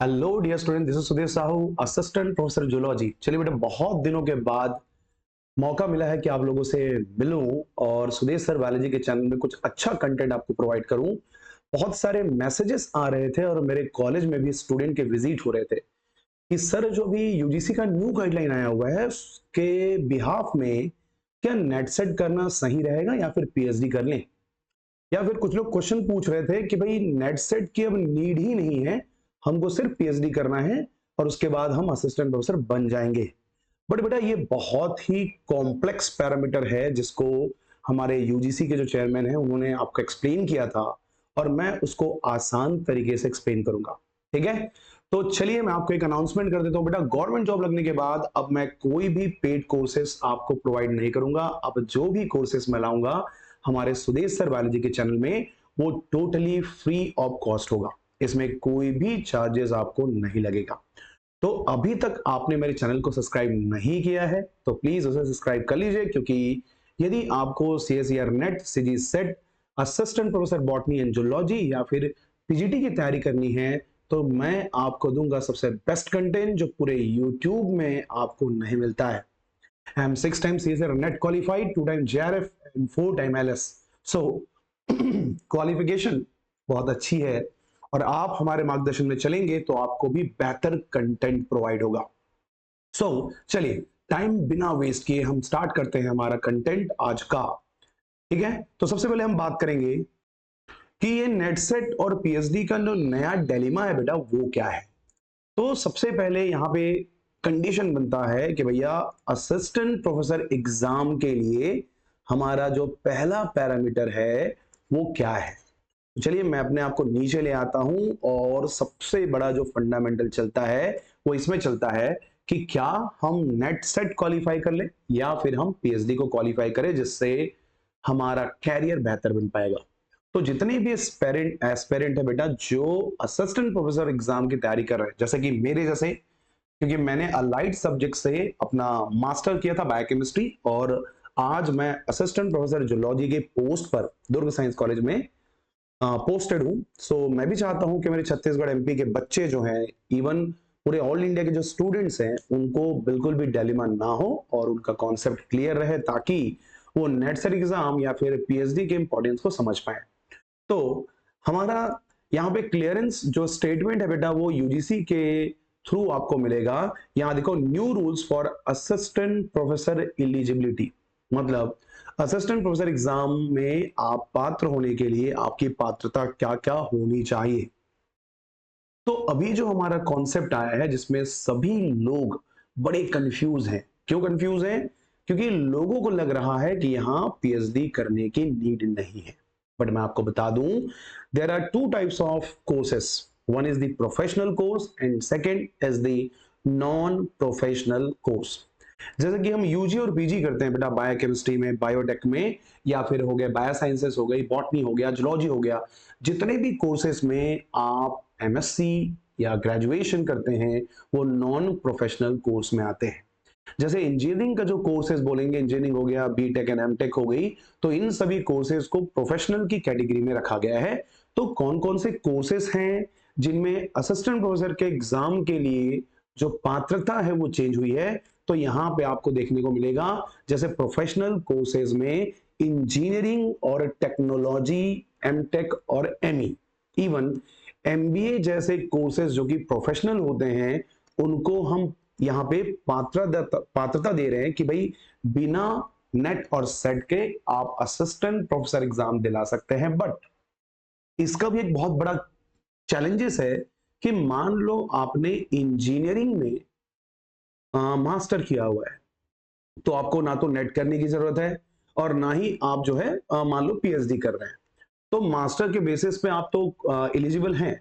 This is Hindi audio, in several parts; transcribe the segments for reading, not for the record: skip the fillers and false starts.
Hello dear student, this is Sudhir Sahu, assistant professor zoology. चलिए बेटा, बहुत दिनों के बाद मौका मिला है कि आप लोगों से मिलूं और सुधीर सर बायोलॉजी के चैनल में कुछ अच्छा कंटेंट आपको प्रोवाइड करूं। बहुत सारे मैसेजेस आ रहे थे और मेरे कॉलेज में भी स्टूडेंट के विजिट हो रहे थे कि सर जो भी यूजीसी का न्यू गाइडलाइन आया हुआ है उसके बिहाफ में क्या नेट सेट करना सही रहेगा या फिर पीएचडी कर लें। या फिर कुछ लोग क्वेश्चन पूछ रहे थे कि भाई नेट सेट की अब नीड ही नहीं है, हमको सिर्फ पीएचडी करना है और उसके बाद हम असिस्टेंट प्रोफेसर बन जाएंगे। बट बेटा, ये बहुत ही कॉम्प्लेक्स पैरामीटर है जिसको हमारे यूजीसी के जो चेयरमैन हैं उन्होंने आपको एक्सप्लेन किया था और मैं उसको आसान तरीके से एक्सप्लेन करूंगा। ठीक है, तो चलिए मैं आपको एक अनाउंसमेंट कर देता हूं। बेटा, गवर्नमेंट जॉब लगने के बाद अब मैं कोई भी पेड कोर्सेस आपको प्रोवाइड नहीं करूंगा। अब जो भी कोर्सेस मैं लाऊंगा हमारे सुदेश सर बायोलॉजी के चैनल में वो टोटली फ्री ऑफ कॉस्ट होगा। इसमें कोई भी चार्जेस आपको नहीं लगेगा। तो अभी तक आपने मेरे चैनल को सब्सक्राइब नहीं किया है तो प्लीज उसे सब्सक्राइब कर लीजिए, क्योंकि यदि आपको CSIR NET, CG SET, assistant professor botany and zoology या फिर पीजीटी की तैयारी करनी है तो मैं आपको दूंगा सबसे बेस्ट कंटेंट जो पूरे यूट्यूब में आपको नहीं मिलता है। I am 6 times CSIR net qualified, 2 times JRF and 4 times LS। So qualification बहुत अच्छी है और आप हमारे मार्गदर्शन में चलेंगे तो आपको भी बेहतर कंटेंट प्रोवाइड होगा। चलिए टाइम बिना वेस्ट किए हम स्टार्ट करते हैं हमारा कंटेंट आज का। ठीक है, तो सबसे पहले हम बात करेंगे कि ये नेट सेट और पीएचडी का जो नया डिलेमा है बेटा वो क्या है। तो सबसे पहले यहाँ पे कंडीशन बनता है कि भैया असिस्टेंट प्रोफेसर एग्जाम के लिए हमारा जो पहला पैरामीटर है वो क्या है। चलिए मैं अपने आप को नीचे ले आता हूं और सबसे बड़ा जो फंडामेंटल चलता है वो इसमें चलता है कि क्या हम नेट सेट क्वालिफाई कर ले या फिर हम पीएचडी को क्वालिफाई करें जिससे हमारा कैरियर बेहतर बन पाएगा। तो जितने भी एस्पेरेंट है बेटा जो असिस्टेंट प्रोफेसर एग्जाम की तैयारी कर रहे हैं, जैसे कि मेरे जैसे, क्योंकि मैंने अलाइड सब्जेक्ट से अपना मास्टर किया था बायोकेमिस्ट्री और आज मैं असिस्टेंट प्रोफेसर जूलॉजी के पोस्ट पर दुर्ग साइंस कॉलेज में पोस्टेड हूं। सो मैं भी चाहता हूं कि मेरे छत्तीसगढ़ एमपी के बच्चे जो हैं, इवन पूरे ऑल इंडिया के जो स्टूडेंट्स हैं, उनको बिल्कुल भी डिलेमा ना हो और उनका कॉन्सेप्ट क्लियर रहे ताकि वो नेट सेट एग्जाम या फिर पीएचडी के इंपॉर्टेंस को समझ पाए। तो हमारा यहाँ पे क्लियरेंस जो स्टेटमेंट है बेटा वो यूजीसी के थ्रू आपको मिलेगा। यहाँ देखो, new rules for assistant professor eligibility, मतलब असिस्टेंट प्रोफेसर एग्जाम में आप पात्र होने के लिए आपकी पात्रता क्या क्या होनी चाहिए। तो अभी जो हमारा कॉन्सेप्ट आया है जिसमें सभी लोग बड़े कंफ्यूज हैं। क्यों कंफ्यूज हैं? क्योंकि लोगों को लग रहा है कि यहाँ पीएचडी करने की नीड नहीं है। बट मैं आपको बता दूं, there are two types of courses. One is the professional course and second is the non professional course. जैसे कि हम यूजी और पीजी करते हैं बेटा बायोकेमिस्ट्री में, बायोटेक में, या फिर हो गया बायोसाइंसेस, हो गई बॉटनी, हो गया जूलॉजी, हो गया, जितने भी कोर्सेस में आप एमएससी या ग्रेजुएशन करते हैं वो नॉन प्रोफेशनल कोर्स में आते हैं। जैसे इंजीनियरिंग का जो कोर्सेज बोलेंगे, इंजीनियरिंग हो गया, बीटेक एंड एमटेक हो गई, तो इन सभी कोर्सेज को प्रोफेशनल की कैटेगरी में रखा गया है। तो कौन कौन से कोर्सेज हैं जिनमें असिस्टेंट प्रोफेसर के एग्जाम के लिए जो पात्रता है वो चेंज हुई है, तो यहां पे आपको देखने को मिलेगा। जैसे प्रोफेशनल कोर्सेज में इंजीनियरिंग और टेक्नोलॉजी, एमटेक और एमई, इवन एमबीए जैसे कोर्सेज जो कि प्रोफेशनल होते हैं, उनको हम यहाँ पे पात्रता दे रहे हैं कि भाई बिना नेट और सेट के आप असिस्टेंट प्रोफेसर एग्जाम दिला सकते हैं। बट इसका भी एक बहुत बड़ा चैलेंजेस है कि मान लो आपने इंजीनियरिंग में मास्टर किया हुआ है तो आपको ना तो नेट करने की जरूरत है और ना ही आप जो है मान लो पीएचडी कर रहे हैं, तो मास्टर के बेसिस पे आप तो एलिजिबल हैं।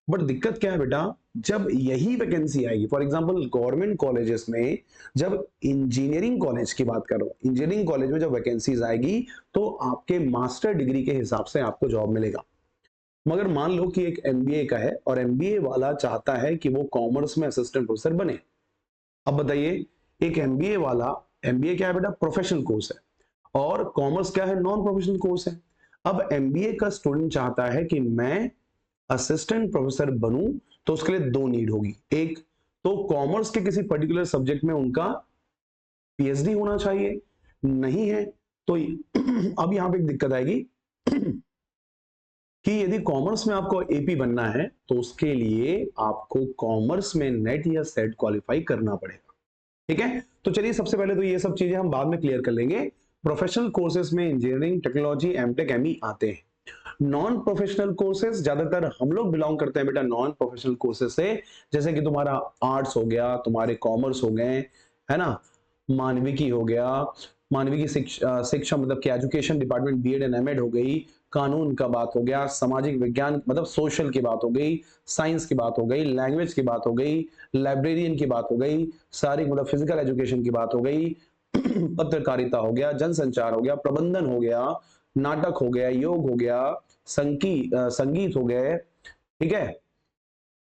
बट दिक्कत क्या है बेटा, जब यही वैकेंसी आएगी, फॉर एग्जांपल गवर्नमेंट कॉलेजेस में, जब इंजीनियरिंग कॉलेज की बात करो, इंजीनियरिंग कॉलेज में जब वैकेंसीज आएगी तो आपके मास्टर डिग्री के हिसाब से आपको जॉब मिलेगा। मगर मान लो कि एक एमबीए का है और एमबीए वाला चाहता है कि वो कॉमर्स में असिस्टेंट प्रोफेसर बने। अब बताइए, एक एमबीए वाला, एमबीए क्या है बेटा? प्रोफेशनल कोर्स है, और कॉमर्स क्या है? नॉन प्रोफेशनल कोर्स है। अब एमबीए का स्टूडेंट चाहता है कि मैं असिस्टेंट प्रोफेसर बनूं तो उसके लिए 2 नीड होगी। एक तो कॉमर्स के किसी पर्टिकुलर सब्जेक्ट में उनका पीएचडी होना चाहिए, नहीं है तो अब यहां पे एक दिक्कत आएगी कि यदि कॉमर्स में आपको एपी बनना है तो उसके लिए आपको कॉमर्स में नेट या सेट क्वालिफाई करना पड़ेगा। ठीक है, तो चलिए सबसे पहले तो ये सब चीजें हम बाद में क्लियर कर लेंगे। प्रोफेशनल कोर्सेज में इंजीनियरिंग, टेक्नोलॉजी, एमटेक, एमई आते हैं। नॉन प्रोफेशनल कोर्सेज ज्यादातर हम लोग बिलोंग करते हैं बेटा नॉन प्रोफेशनल कोर्सेज से, जैसे कि तुम्हारा आर्ट्स हो गया, तुम्हारे कॉमर्स हो गए, है ना, मानविकी हो गया, मानविकी शिक्षा मतलब कि education department BEd and MEd हो गई, कानून का बात हो गया, सामाजिक विज्ञान मतलब सोशल की बात हो गई, साइंस की बात हो गई, लैंग्वेज की बात हो गई, लाइब्रेरियन की बात हो गई, सारी मतलब फिजिकल एजुकेशन की बात हो गई, पत्रकारिता हो गया, जनसंचार हो गया, प्रबंधन हो गया, नाटक हो गया, योग हो गया, संगीत हो गए, ठीक है,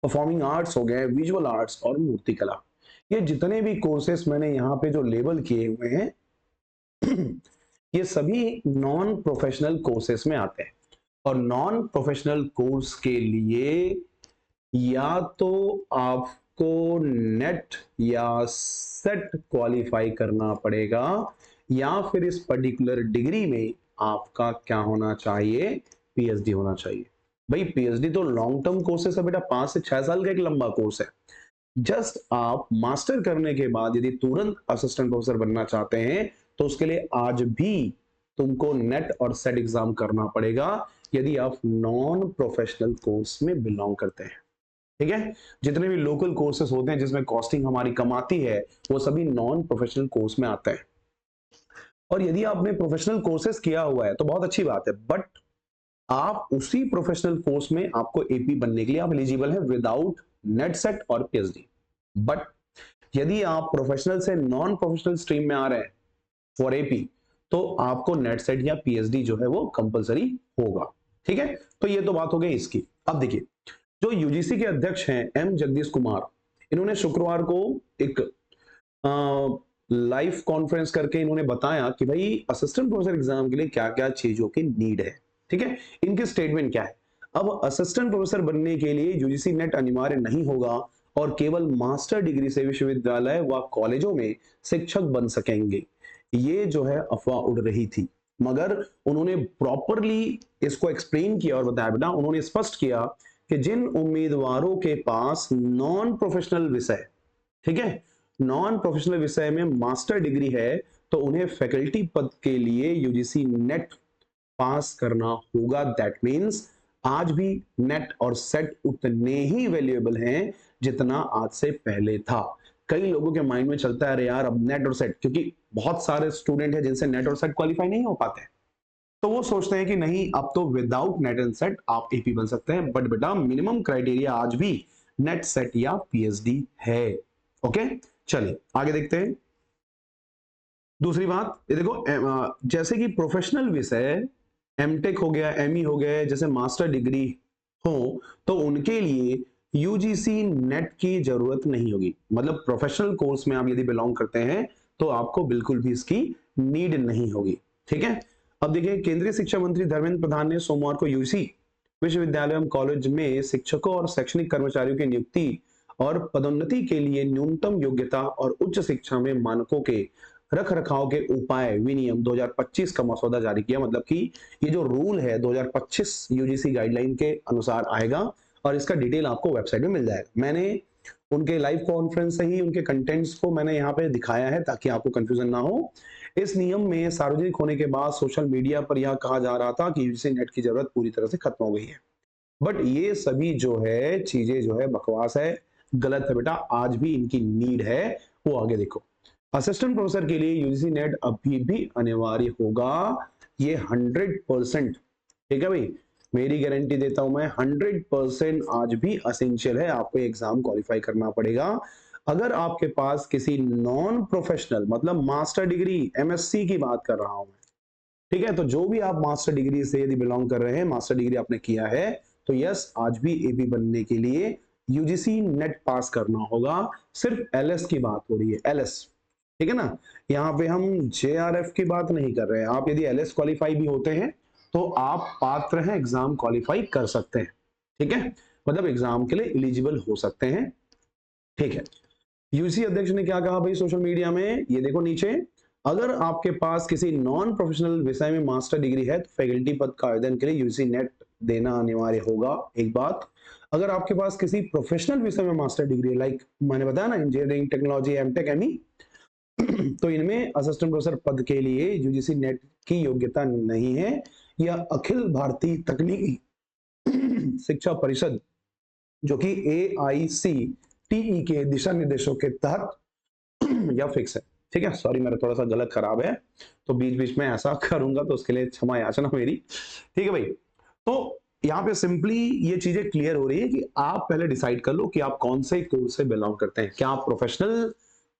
परफॉर्मिंग आर्ट्स हो गए, विजुअल आर्ट्स और मूर्तिकला। ये जितने भी कोर्सेस मैंने यहाँ पे जो लेबल किए हुए हैं ये सभी नॉन प्रोफेशनल कोर्सेस में आते हैं। और नॉन प्रोफेशनल कोर्स के लिए या तो आपको नेट या सेट क्वालिफाई करना पड़ेगा, या फिर इस पर्टिकुलर डिग्री में आपका क्या होना चाहिए, पीएचडी होना चाहिए। भाई पीएचडी तो लॉन्ग टर्म कोर्सेस है बेटा, 5 से 6 साल का एक लंबा कोर्स है। जस्ट आप मास्टर करने के बाद यदि तुरंत असिस्टेंट प्रोफेसर बनना चाहते हैं तो उसके लिए आज भी तुमको नेट और सेट एग्जाम करना पड़ेगा, यदि आप नॉन प्रोफेशनल कोर्स में बिलोंग करते हैं। ठीक है, जितने भी लोकल कोर्सेस होते हैं जिसमें कॉस्टिंग हमारी कम आती है वो सभी नॉन प्रोफेशनल कोर्स में आते हैं। और यदि आपने प्रोफेशनल कोर्सेस किया हुआ है तो बहुत अच्छी बात है, बट आप उसी प्रोफेशनल कोर्स में आपको एपी बनने के लिए आप एलिजिबल हैं विदाउट नेट सेट और पीएचडी। बट यदि आप प्रोफेशनल से नॉन प्रोफेशनल स्ट्रीम में आ रहे हैं फॉर एपी तो आपको नेट सेट या पीएचडी जो है वो कंपलसरी होगा। ठीक है, तो ये तो बात हो गई इसकी। अब देखिए जो यूजीसी के अध्यक्ष हैं एम जगदीश कुमार, इन्होंने शुक्रवार को एक लाइव कॉन्फ्रेंस करके इन्होंने बताया कि भाई असिस्टेंट प्रोफेसर एग्जाम के लिए क्या क्या चीजों की नीड है। ठीक है, इनकी स्टेटमेंट क्या है, अब असिस्टेंट प्रोफेसर बनने के लिए यूजीसी नेट अनिवार्य नहीं होगा और केवल मास्टर डिग्री से विश्वविद्यालय व कॉलेजों में शिक्षक बन सकेंगे। ये जो है अफवाह उड़ रही थी, मगर उन्होंने प्रॉपरली इसको एक्सप्लेन किया और बताया बेटा, उन्होंने स्पष्ट किया कि जिन उम्मीदवारों के पास नॉन प्रोफेशनल विषय, ठीक है, नॉन प्रोफेशनल विषय में मास्टर डिग्री है तो उन्हें फैकल्टी पद के लिए यूजीसी नेट पास करना होगा। दैट मींस आज भी नेट और सेट उतने ही वैल्यूएबल हैं जितना आज से पहले था। कई लोगों के माइंड में चलता है अरे यार अब नेट और सेट, क्योंकि बहुत सारे स्टूडेंट हैं जिनसे नेट और सेट क्वालिफाई नहीं हो पाते, तो वो सोचते हैं कि नहीं अब तो विदाउट नेट एंड सेट आप एपी बन सकते हैं। बट बेटा मिनिमम क्राइटेरिया आज भी नेट सेट या पीएचडी है। ओके, चलिए आगे देखते हैं। दूसरी बात ये देखो, जैसे कि प्रोफेशनल विषय एमटेक हो गया, एमई हो गया, जैसे मास्टर डिग्री हो तो उनके लिए यूजीसी नेट की जरूरत नहीं होगी। मतलब प्रोफेशनल कोर्स में आप यदि बिलोंग करते हैं तो आपको बिल्कुल भी इसकी नीड नहीं होगी। ठीक है, अब देखिए केंद्रीय शिक्षा मंत्री धर्मेंद्र प्रधान ने सोमवार को यूजीसी विश्वविद्यालय एवं कॉलेज में शिक्षकों और शैक्षणिक कर्मचारियों की नियुक्ति और पदोन्नति के लिए न्यूनतम योग्यता और उच्च शिक्षा में मानकों के रख रखाव के उपाय विनियम 2025 का मसौदा जारी किया। मतलब कि ये जो रूल है 2025 यूजीसी गाइडलाइन के अनुसार आएगा और इसका डिटेल आपको वेबसाइट में मिल जाएगा। मैंने उनके लाइव कॉन्फ्रेंस से ही उनके कंटेंट्स को मैंने यहाँ पे दिखाया है ताकि आपको कंफ्यूजन ना हो। इस नियम में सार्वजनिक होने के बाद सोशल मीडिया पर यह कहा जा रहा था कि यूजीसी नेट की जरूरत पूरी तरह से खत्म हो गई है, बट ये सभी जो है चीजें जो है बकवास है, गलत है बेटा, आज भी इनकी नीड है। वो आगे देखो, असिस्टेंट प्रोफेसर के लिए यूजीसी नेट अभी भी अनिवार्य होगा, ये 100%। ठीक है भाई, मेरी गारंटी देता हूं मैं, 100% आज भी असेंशियल है, आपको एग्जाम क्वालिफाई करना पड़ेगा। अगर आपके पास किसी नॉन प्रोफेशनल मतलब मास्टर डिग्री एमएससी की बात कर रहा हूं मैं, ठीक है, तो जो भी आप मास्टर डिग्री से यदि बिलोंग कर रहे हैं, मास्टर डिग्री आपने किया है तो यस आज भी एपी बनने के लिए यूजीसी नेट पास करना होगा। सिर्फ एलएस की बात हो रही है, एलएस, ठीक है ना, यहाँ पे हम जेआरएफ की बात नहीं कर रहे हैं। आप यदि एलएस क्वालिफाई भी होते हैं तो आप पात्र हैं, एग्जाम क्वालिफाई कर सकते हैं। ठीक है, मतलब एग्जाम के लिए एलिजिबल हो सकते हैं। ठीक है, यूजीसी अध्यक्ष ने क्या कहा भाई सोशल मीडिया में, ये देखो नीचे, अगर आपके पास किसी नॉन प्रोफेशनल विषय में मास्टर डिग्री है तो फैकल्टी पद का आवेदन के लिए यूजीसी नेट देना अनिवार्य होगा। एक बात, अगर आपके पास किसी प्रोफेशनल विषय में मास्टर डिग्री है, लाइक मैंने बताया ना इंजीनियरिंग, टेक्नोलॉजी, एमटेक, एमई, तो इनमें असिस्टेंट प्रोफेसर पद के लिए यूजीसी नेट की योग्यता नहीं है। यह अखिल भारतीय तकनीकी शिक्षा परिषद जो कि AICTE के दिशा निर्देशों के तहत या फिक्स है। ठीक है, सॉरी मेरा थोड़ा सा गलत खराब है तो बीच बीच में ऐसा करूंगा तो उसके लिए क्षमा याचना मेरी। ठीक है भाई, तो यहाँ पे सिंपली ये चीजें क्लियर हो रही है कि आप पहले डिसाइड कर लो कि आप कौन से कोर्स से बिलोंग करते हैं। क्या आप प्रोफेशनल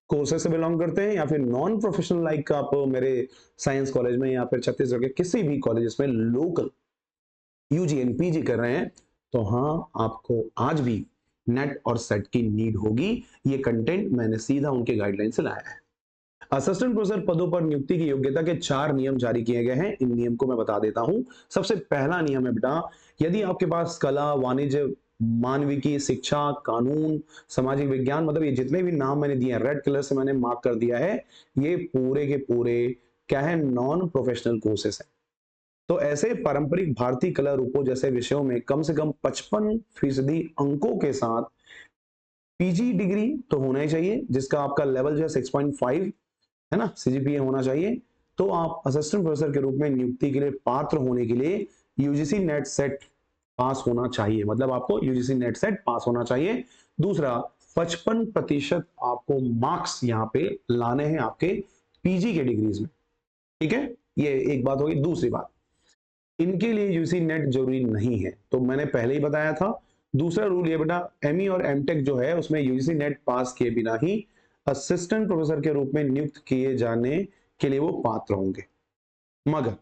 कोर्सेज से बिलोंग करते हैं या फिर नॉन प्रोफेशनल, लाइक आप मेरे साइंस कॉलेज में या फिर छत्तीसगढ़ के किसी भी कॉलेज में लोकल यूजी एंड पीजी कर रहे हैं, तो हाँ आपको आज भी नेट और सेट की नीड होगी। ये कंटेंट मैंने सीधा उनके गाइडलाइन से लाया है। असिस्टेंट प्रोफेसर पदों पर नियुक्ति की योग्यता के 4 नियम जारी किए गए हैं। इन नियम को मैं बता देता हूं। सबसे पहला नियम है बेटा, यदि आपके पास कला, वाणिज्य, मानविकी, शिक्षा, कानून, सामाजिक विज्ञान, मतलब ये जितने भी नाम मैंने दिए हैं रेड कलर से मैंने मार्क कर दिया है, ये पूरे के पूरे क्या है, नॉन प्रोफेशनल कोर्सेस है। तो ऐसे पारंपरिक भारतीय कला रूपों जैसे विषयों में कम से कम 55% अंकों के साथ पीजी डिग्री तो होना ही चाहिए, जिसका आपका लेवल जो है 6.5 है ना, सीजीपीए होना चाहिए। तो आप असिस्टेंट प्रोफेसर के रूप में नियुक्ति के लिए पात्र होने के लिए यूजीसी नेट सेट पास होना चाहिए, मतलब आपको यूजीसी नेट सेट पास होना चाहिए। दूसरा, 55% आपको मार्क्स यहाँ पे लाने हैं आपके पीजी के डिग्रीज में। ठीक है, ये एक बात होगी। दूसरी बात, इनके लिए यूजीसी नेट जरूरी नहीं है, तो मैंने पहले ही बताया था। दूसरा रूल ये बेटा, एमई और एमटेक जो है उसमें यूजीसी नेट पास किए बिना ही असिस्टेंट प्रोफेसर के रूप में नियुक्त किए जाने के लिए वो पात्र होंगे। मगर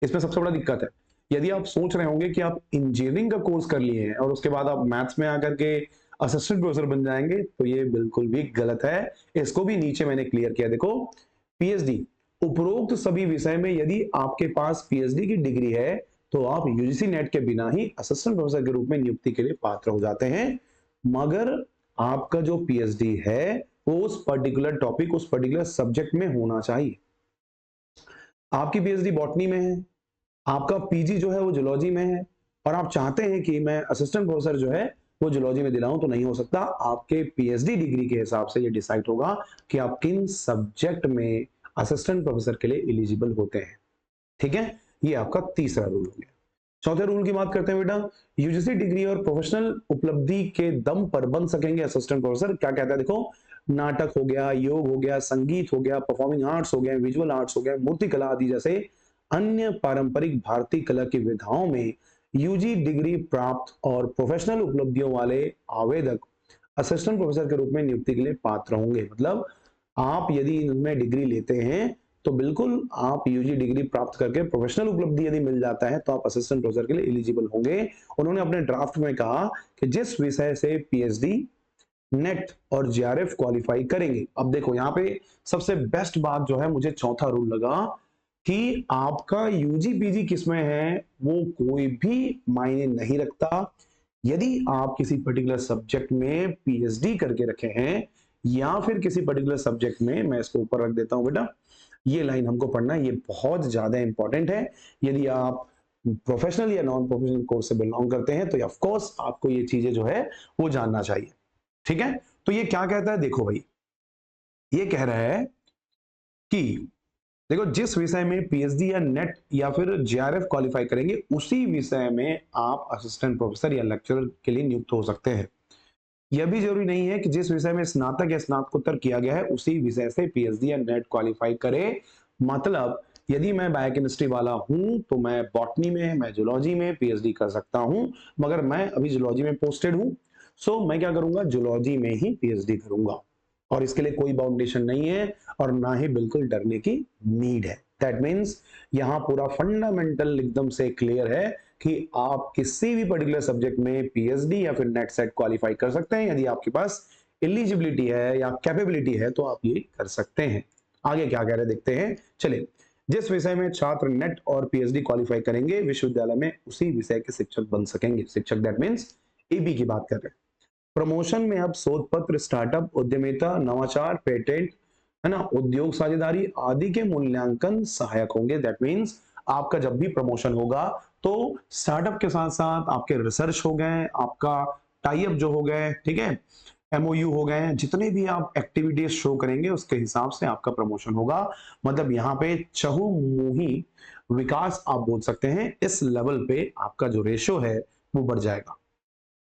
इसमें सबसे बड़ा दिक्कत है, यदि आप सोच रहे होंगे कि आप इंजीनियरिंग का कोर्स कर लिए हैं और उसके बाद आप मैथ्स में आकर के असिस्टेंट प्रोफेसर बन जाएंगे, तो ये बिल्कुल भी गलत है। इसको भी नीचे मैंने क्लियर किया, देखो, पीएचडी, उपरोक्त सभी विषय में यदि आपके पास पीएचडी की डिग्री है तो आप यूजीसी नेट के बिना ही असिस्टेंट प्रोफेसर के रूप में नियुक्ति के लिए पात्र हो जाते हैं। मगर आपका जो पीएचडी है वो उस पर्टिकुलर टॉपिक, उस पर्टिकुलर सब्जेक्ट में होना चाहिए। आपकी पीएचडी बॉटनी में है, आपका पीजी जो है वो जूलॉजी में है, और आप चाहते हैं कि मैं असिस्टेंट प्रोफेसर जो है वो जूलॉजी में दिलाऊं, तो नहीं हो सकता। आपके पीएचडी डिग्री के हिसाब से ये डिसाइड होगा कि आप किन सब्जेक्ट में असिस्टेंट प्रोफेसर के लिए एलिजिबल होते हैं। ठीक है, ये आपका तीसरा रूल हो गया। चौथे रूल की बात करते हैं बेटा, यूजीसी डिग्री और प्रोफेशनल उपलब्धि के दम पर बन सकेंगे असिस्टेंट प्रोफेसर। क्या कहता है देखो, नाटक हो गया, योग हो गया, संगीत हो गया, परफॉर्मिंग आर्ट्स हो गया, विजुअल आर्ट्स हो गया, मूर्ति कला आदि जैसे अन्य पारंपरिक भारतीय कला की विधाओं में यूजी डिग्री प्राप्त और प्रोफेशनल उपलब्धियों वाले आवेदक असिस्टेंट प्रोफेसर के रूप में नियुक्ति के लिए पात्र होंगे। मतलब आप यदि इनमें डिग्री लेते हैं तो बिल्कुल आप यूजी डिग्री प्राप्त करके प्रोफेशनल उपलब्धि यदि मिल जाता है तो आप असिस्टेंट प्रोफेसर के लिए एलिजिबल होंगे। उन्होंने अपने ड्राफ्ट में कहा कि जिस विषय से पीएचडी, नेट और जेआरएफ क्वालिफाई करेंगे। अब देखो यहाँ पे सबसे बेस्ट बात जो है मुझे चौथा रूल लगा कि आपका यूजी पीजी किसमें है वो कोई भी मायने नहीं रखता। यदि आप किसी पर्टिकुलर सब्जेक्ट में पीएचडी करके रखे हैं या फिर किसी पर्टिकुलर सब्जेक्ट में, मैं इसको ऊपर रख देता हूं बेटा, ये लाइन हमको पढ़ना है, ये बहुत ज्यादा इंपॉर्टेंट है। यदि आप प्रोफेशनल या नॉन प्रोफेशनल कोर्स से बिलोंग करते हैं तो ऑफ कोर्स आपको ये चीजें जो है वो जानना चाहिए। ठीक है, तो ये क्या कहता है देखो भाई, ये कह रहा है कि देखो जिस विषय में पीएचडी या नेट या फिर जेआरएफ क्वालिफाई करेंगे उसी विषय में आप असिस्टेंट प्रोफेसर या लेक्चरर के लिए नियुक्त हो सकते हैं। यह भी जरूरी नहीं है कि जिस विषय में स्नातक या स्नातकोत्तर किया गया है उसी विषय से पीएचडी या नेट क्वालिफाई करे। मतलब यदि मैं बायोकेमिस्ट्री वाला हूं तो मैं बॉटनी में, मैं जूलॉजी में पीएचडी कर सकता हूं, मगर मैं अभी जूलॉजी में पोस्टेड हूं, सो मैं क्या करूंगा, जूलॉजी में ही पीएचडी करूंगा, और इसके लिए कोई बाउंडेशन नहीं है और ना ही बिल्कुल डरने की नीड है। दैट मीन्स यहां पूरा फंडामेंटल एकदम से क्लियर है कि आप किसी भी पर्टिकुलर सब्जेक्ट में पीएचडी या फिर नेट सेट क्वालिफाई कर सकते हैं। यदि आपके पास एलिजिबिलिटी है या कैपेबिलिटी है तो आप ये कर सकते हैं। आगे क्या कह रहे देखते हैं, चलिए। जिस विषय में छात्र नेट और पीएचडी क्वालिफाई करेंगे विश्वविद्यालय में उसी विषय के शिक्षक बन सकेंगे। शिक्षक दैट मीन्स AB की बात कर रहे हैं। प्रमोशन में अब शोध पत्र, स्टार्टअप, उद्यमिता, नवाचार, पेटेंट, है ना, उद्योग साझेदारी आदि के मूल्यांकन सहायक होंगे। दैट मीन्स आपका जब भी प्रमोशन होगा तो स्टार्टअप के साथ साथ आपके रिसर्च हो गए, आपका टाई अप जो हो गए, ठीक है, MOU हो गए, जितने भी आप एक्टिविटीज शो करेंगे उसके हिसाब से आपका प्रमोशन होगा। मतलब यहाँ पे चहुमुखी विकास आप बोल सकते हैं। इस लेवल पे आपका जो रेशियो है वो बढ़ जाएगा।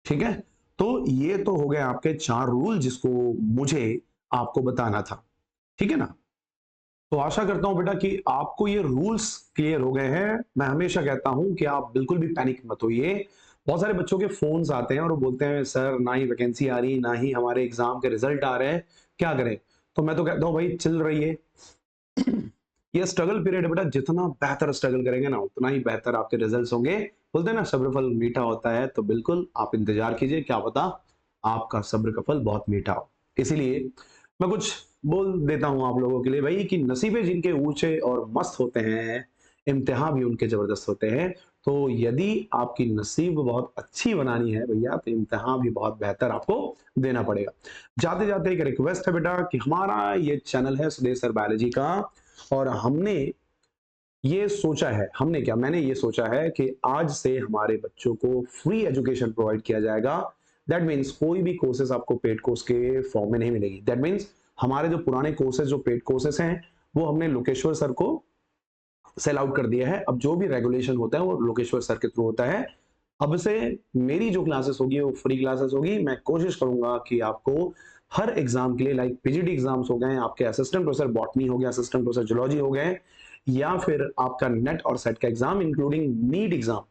ठीक है, तो ये तो हो गए आपके 4 रूल जिसको मुझे आपको बताना था। ठीक है ना? तो आशा करता हूं बेटा कि आपको ये रूल्स क्लियर हो गए हैं। मैं हमेशा कहता हूं कि आप बिल्कुल भी पैनिक मत होइए। बहुत सारे बच्चों के फोन्स आते हैं और वो बोलते हैं सर ना ही वैकेंसी आ रही, ना ही हमारे एग्जाम के रिजल्ट आ रहे हैं, क्या करें? तो मैं तो कहता हूं भाई चिल रहिए। ये स्ट्रगल पीरियड है बेटा, जितना बेहतर स्ट्रगल करेंगे ना उतना ही बेहतर आपके रिजल्ट्स होंगे। बोलते हैं ना सब्र फल मीठा होता है, तो बिल्कुल आप इंतजार कीजिए, क्या पता आपका सब्र का फल बहुत मीठा हो। इसीलिए मैं कुछ बोल देता हूं आप लोगों के लिए भाई कि नसीबे जिनके ऊंचे और मस्त होते हैं, इम्तिहान भी उनके जबरदस्त होते हैं। तो यदि आपकी नसीब बहुत अच्छी बनानी है भैया तो इम्तिहान भी बहुत बेहतर आपको देना पड़ेगा। जाते जाते एक रिक्वेस्ट है बेटा कि हमारा ये चैनल है सुदेश सर बायोलॉजी का, और हमने ये सोचा है, हमने क्या, मैंने ये सोचा है कि आज से हमारे बच्चों को फ्री एजुकेशन प्रोवाइड किया जाएगा। दैट मीन्स कोई भी कोर्सेज आपको पेड कोर्स के फॉर्म में नहीं मिलेगी। दैट मीन्स हमारे जो पुराने कोर्सेज, जो पेड कोर्सेज हैं, वो हमने लोकेश्वर सर को सेल आउट कर दिया है। अब जो भी रेगुलेशन होता है वो लोकेश्वर सर के थ्रू होता है। अब से मेरी जो क्लासेस होगी वो फ्री क्लासेस होगी। मैं कोशिश करूंगा कि आपको हर एग्जाम के लिए, लाइक पीजीटी एग्जाम्स हो गए, आपके असिस्टेंट प्रोफेसर बॉटनी हो गया, असिस्टेंट प्रोफेसर जूलॉजी हो गए, या फिर आपका नेट और सेट का एग्जाम इंक्लूडिंग नीट एग्जाम,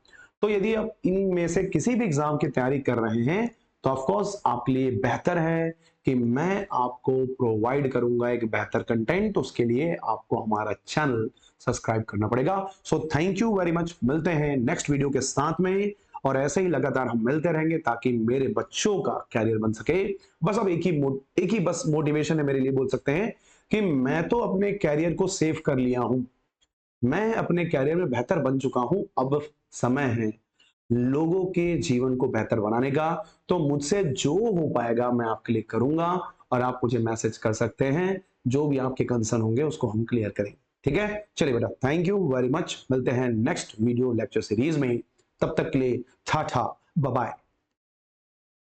तो यदि आप इनमें से किसी भी एग्जाम की तैयारी कर रहे हैं तो ऑफ कोर्स आपके लिए बेहतर है कि मैं आपको प्रोवाइड करूंगा एक बेहतर कंटेंट। उसके लिए आपको हमारा चैनल सब्सक्राइब करना पड़ेगा। So thank you very much. मिलते हैं नेक्स्ट वीडियो के साथ में, और ऐसे ही लगातार हम मिलते रहेंगे ताकि मेरे बच्चों का कैरियर बन सके। बस अब एक ही बस मोटिवेशन है मेरे लिए, बोल सकते हैं कि मैं तो अपने कैरियर को सेव कर लिया हूं, मैं अपने कैरियर में बेहतर बन चुका हूं। अब समय है लोगों के जीवन को बेहतर बनाने का। तो मुझसे जो हो पाएगा मैं आपके लिए करूंगा, और आप मुझे मैसेज कर सकते हैं, जो भी आपके कंसर्न होंगे उसको हम क्लियर करेंगे। ठीक है, चलिए बेटा, थैंक यू वेरी मच। मिलते हैं नेक्स्ट वीडियो लेक्चर सीरीज में। तब तक के लिए टाटा बाय बाय।